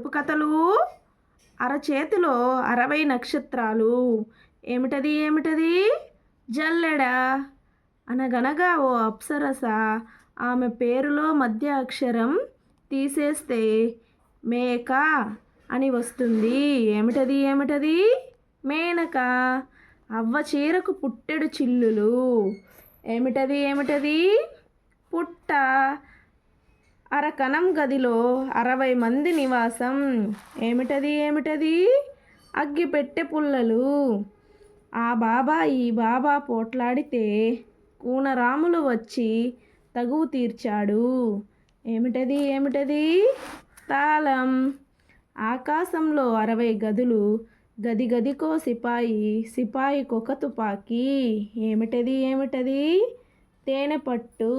పొడుపు కథలు. అరచేతిలో 60 నక్షత్రాలు. ఏమిటది ఏమిటది? జల్లెడ. అనగనగా ఓ అప్సరస ఆమె పేరులో మధ్య అక్షరం తీసేస్తే మేక అని వస్తుంది. ఏమిటది ఏమిటది? మేనక. అవ్వ చీరకు పుట్టెడు చిల్లులు. ఏమిటది ఏమిటది? పుట్ట. అరకణం గదిలో 60 మంది నివాసం. ఏమిటది ఏమిటది? అగ్గిపెట్టె పుల్లలు. ఆ బాబా ఈ బాబా పోట్లాడితే కూనరాములు వచ్చి తగువు తీర్చాడు. ఏమిటది ఏమిటది? తాళం. ఆకాశంలో 60 గదులు. గది గదికో సిపాయి, సిపాయికొక తుపాకీ. ఏమిటది ఏమిటది? తేనెపట్టు.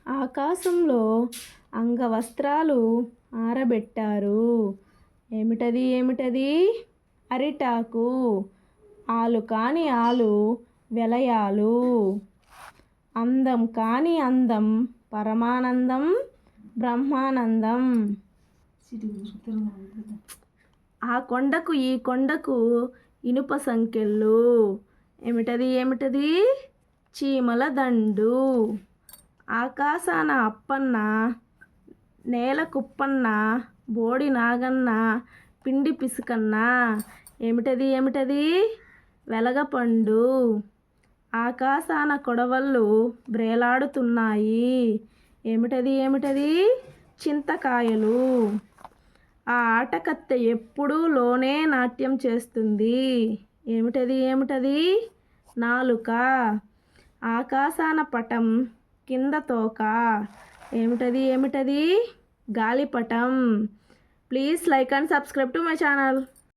ఆకాశంలో అంగవస్త్రాలు ఆరబెట్టారు. ఏమిటది ఏమిటది? అరిటాకు. ఆలు కాని ఆలు వెలయాలు. అందం కాని అందం పరమానందం బ్రహ్మానందం. ఆ కొండకు ఈ కొండకు ఇనుప సంకెళ్ళు. ఏమిటది ఏమిటది? చీమల దండు. ఆకాశాన అప్పన్న, నేల కుప్పన్న, బోడి నాగన్న, పిండి పిసుకన్న. ఏమిటది ఏమిటది? వెలగపండు. ఆకాశాన కొడవళ్ళు బ్రేలాడుతున్నాయి. ఏమిటది ఏమిటది? చింతకాయలు. ఆ ఆటకత్తె ఎప్పుడూ లోనే నాట్యం చేస్తుంది. ఏమిటది ఏమిటది? నాలుక. ఆకాశాన పటం, కింద తోక. ఏమిటది ఏమిటది? గాలిపటం. Please like and subscribe to my channel.